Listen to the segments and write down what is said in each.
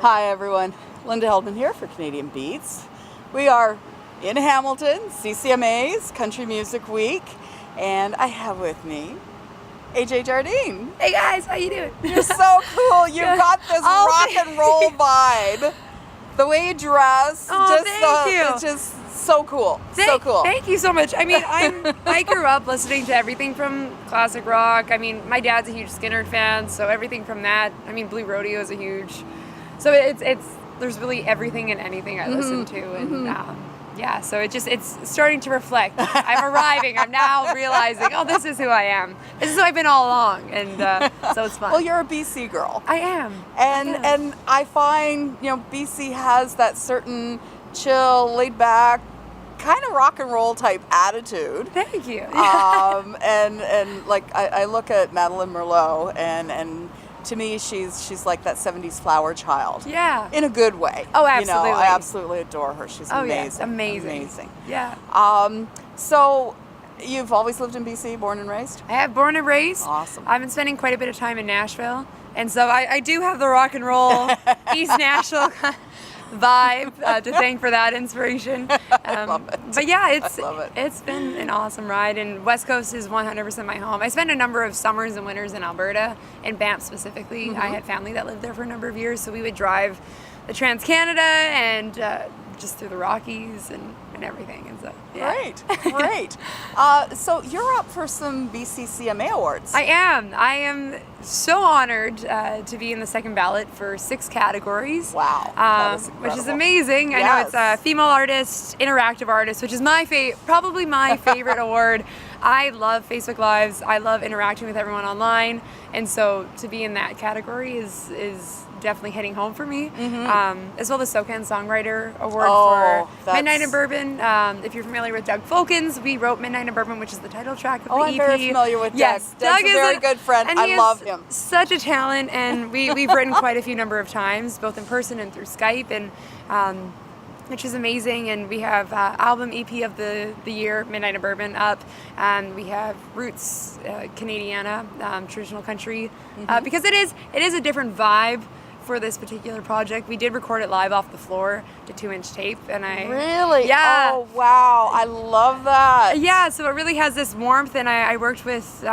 Hi everyone, Linda Heldman here for Canadian Beats. We are in Hamilton, CCMA's Country Music Week, and I have with me Ajaye Jardine. Hey guys, how you doing? You're so cool. You've got this rock and roll vibe. The way you dress, thank you. it's just so cool. So cool. Thank you so much. I mean, I grew up listening to everything from classic rock. I mean, my dad's a huge Skinner fan, so everything from that. I mean, Blue Rodeo is a huge. So it's there's really everything and anything I listen to, and yeah. So it's starting to reflect. I'm arriving. I'm now realizing, oh, this is who I am. This is who I've been all along, and so it's fun. Well, you're a BC girl. I am. And I find, BC has that certain chill, laid back, kind of rock and roll type attitude. Thank you. And like I look at Madeline Merlot, and to me she's like that 70s flower child. Yeah. In a good way. Oh, absolutely. I absolutely adore her. She's amazing. Yeah. Amazing. Yeah. So you've always lived in BC, born and raised? I have born and raised. Awesome. I've been spending quite a bit of time in Nashville, and so I do have the rock and roll East Nashville vibe to thank for that inspiration. I love it. But yeah, I love it. It's been an awesome ride, and West Coast is 100% my home. I spent a number of summers and winters in Alberta, in Banff specifically. I had family that lived there for a number of years, so we would drive the Trans-Canada and just through the Rockies and everything. And so, yeah. Great. So you're up for some BCCMA awards. I am so honored to be in the second ballot for 6 categories. Wow. That is which is incredible. amazing. Yes. I know it's female artist, interactive artist, which is probably my favorite award. I love Facebook Lives. I love interacting with everyone online, and so to be in that category is definitely hitting home for me. As well as SoCan Songwriter Award for Midnight in Bourbon. If you're familiar with Doug Folkens, we wrote Midnight in Bourbon, which is the title track of the EP. I'm very familiar with Doug. Yes, Doug's a very good friend. And I love him. Such a talent, and we've written quite a few number of times, both in person and through Skype, and which is amazing. And we have album EP of the year, Midnight in Bourbon, up, and we have Roots Canadiana, traditional country, because it is a different vibe for this particular project. We did record it live off the floor to 2-inch tape, and Really? Yeah. Oh wow, I love that. Yeah, so it really has this warmth, and I worked with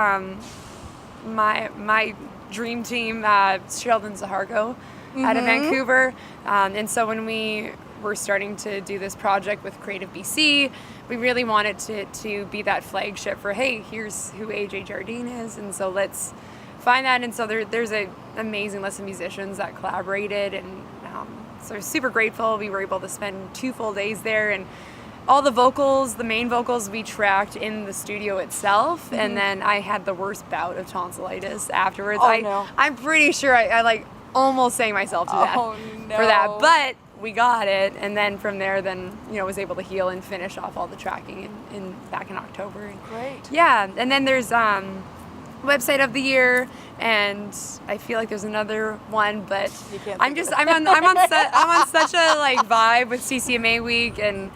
my dream team, Sheldon Zahargo, out of Vancouver, and so when we were starting to do this project with Creative BC, we really wanted to be that flagship for, hey, here's who Ajaye Jardine is, and so let's find that. And so there's an amazing list of musicians that collaborated, and so we're super grateful. We were able to spend 2 full days there, and all the vocals, the main vocals, we tracked in the studio itself, and then I had the worst bout of tonsillitis afterwards. No. I'm pretty sure I like almost sang myself to death for that, but we got it, and then from there, was able to heal and finish off all the tracking back in October. Great. Yeah, and then there's website of the year, and I feel like there's another one, but I'm on such a like vibe with CCMA week and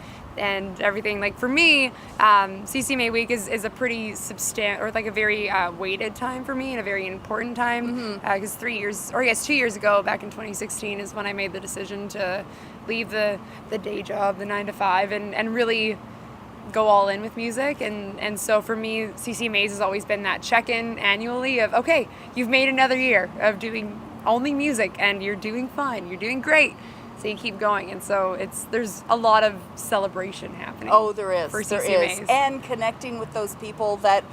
everything. Like for me, CCMA week is a pretty a very weighted time for me, and a very important time, because 2 years ago, back in 2016, is when I made the decision to leave the day job, the 9 to 5, and really go all in with music, and so for me, CCMAs has always been that check-in annually of, okay, you've made another year of doing only music, and you're doing fine, you're doing great, so you keep going. And so there's a lot of celebration happening. Oh, there is. For There CCMAs. is. And connecting with those people that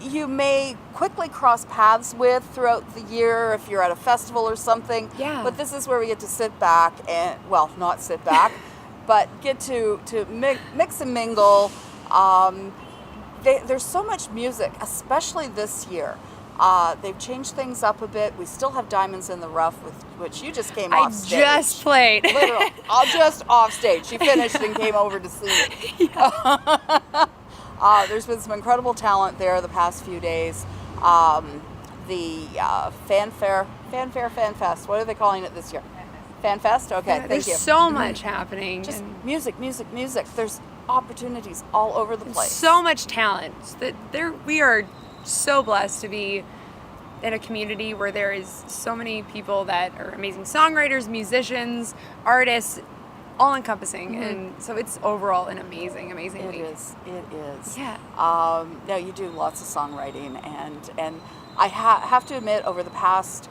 you may quickly cross paths with throughout the year if you're at a festival or something. Yeah. But this is where we get to sit back and, well, not sit back, but get to mix and mingle. There's so much music, especially this year. They've changed things up a bit. We still have Diamonds in the Rough, with which you just came off stage. I just played. Literally, just off stage. She finished and came over to see me. There's been some incredible talent there the past few days. The Fan Fest. What are they calling it this year? Fan Fest? Okay, thank you. There's so much happening. Just music. There's opportunities all over the place. So much talent. We are so blessed to be in a community where there is so many people that are amazing songwriters, musicians, artists, all encompassing, and so it's overall an amazing week. It is. Yeah. Now you do lots of songwriting, and I have to admit, over the past,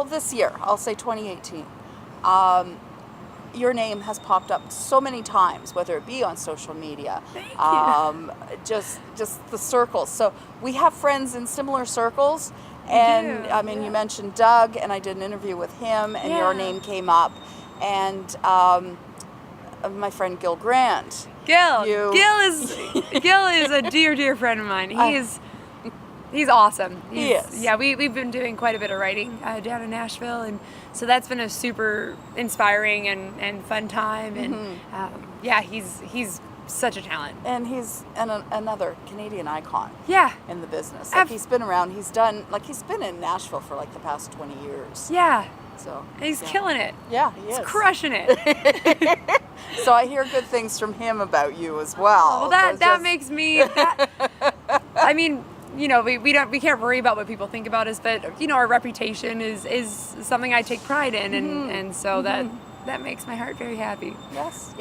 this year, I'll say 2018, your name has popped up so many times, whether it be on social media, Thank you. just the circles. So we have friends in similar circles, and do, I mean, you mentioned Doug, and I did an interview with him, and your Yeah. name came up, and my friend Gil Grant. Gil is a dear friend of mine. He's awesome. He is. Yeah, we've been doing quite a bit of writing down in Nashville, and so that's been a super inspiring and fun time. And he's such a talent. And he's another Canadian icon. Yeah. In the business. Like he's been around. He's been in Nashville for like the past 20 years. Yeah. So he's killing it. Yeah, he is. He's crushing it. So I hear good things from him about you as well. Well, that makes me. I mean, you know, we can't worry about what people think about us, but you know, our reputation is something I take pride in, and so that makes my heart very happy. Yes.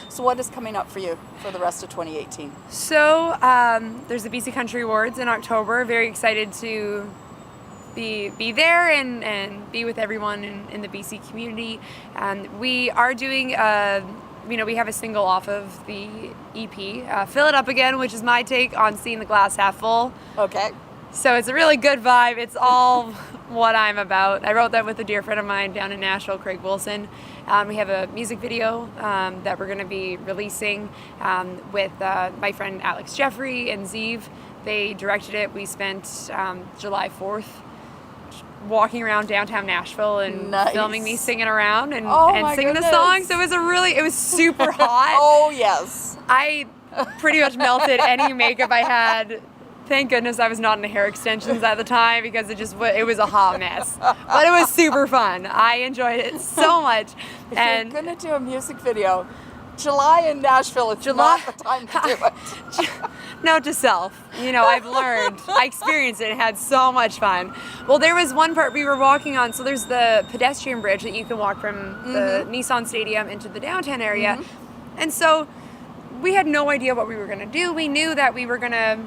So what is coming up for you for the rest of 2018? So there's the BC Country Awards in October. Very excited to be there and be with everyone in the BC community. We are doing we have a single off of the EP, Fill It Up Again, which is my take on seeing the glass half full. Okay. So it's a really good vibe. It's all what I'm about. I wrote that with a dear friend of mine down in Nashville, Craig Wilson. We have a music video that we're going to be releasing with my friend Alex Jeffrey and Zeev. They directed it. We spent July 4th walking around downtown Nashville and filming me singing around and singing the song. So it was super hot. Oh yes. I pretty much melted any makeup I had. Thank goodness I was not in hair extensions at the time because it was a hot mess. But it was super fun. I enjoyed it so much. If and you're gonna do a music video, July in Nashville, it's not the time to do it. Note to self, I've learned. I experienced it and had so much fun. Well, there was one part we were walking on, so there's the pedestrian bridge that you can walk from the Nissan Stadium into the downtown area. And so we had no idea what we were gonna do. We knew that we were gonna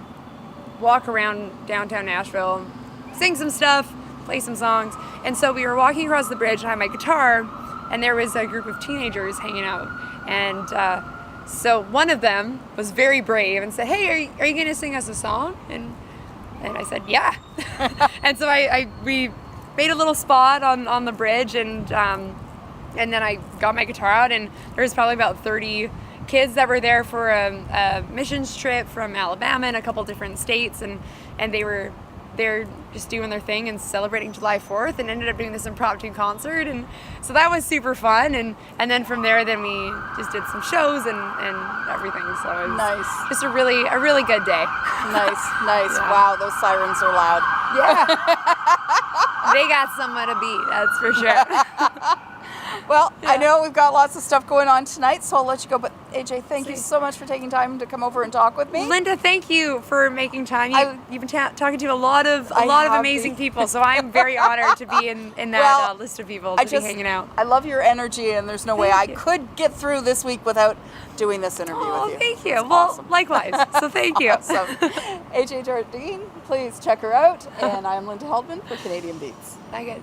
walk around downtown Nashville, sing some stuff, play some songs. And so we were walking across the bridge and I had my guitar, and there was a group of teenagers hanging out. And so one of them was very brave and said, "Hey, are you going to sing us a song?" And I said, "Yeah." And so we made a little spot on the bridge, and then I got my guitar out, and there was probably about 30 kids that were there for a missions trip from Alabama and a couple different states, and they're just doing their thing and celebrating July 4th, and ended up doing this impromptu concert, and so that was super fun, and then from there then we just did some shows and everything. So it was just a really good day. Nice. Yeah. Wow, those sirens are loud. Yeah. They got someone to beat, that's for sure. Well, I know we've got lots of stuff going on tonight, so I'll let you go. But AJ, thank you so much for taking time to come over and talk with me. Linda, thank you for making time. You've been talking to a lot of amazing people, so I'm very honored to be in that list of people to be hanging out. I love your energy, and there's no way I could get through this week without doing this interview with you. Thank you. It's awesome. Likewise. So thank you. Awesome. Ajaye Jardine, please check her out. And I'm Linda Heldman for Canadian Beats. Bye, guys.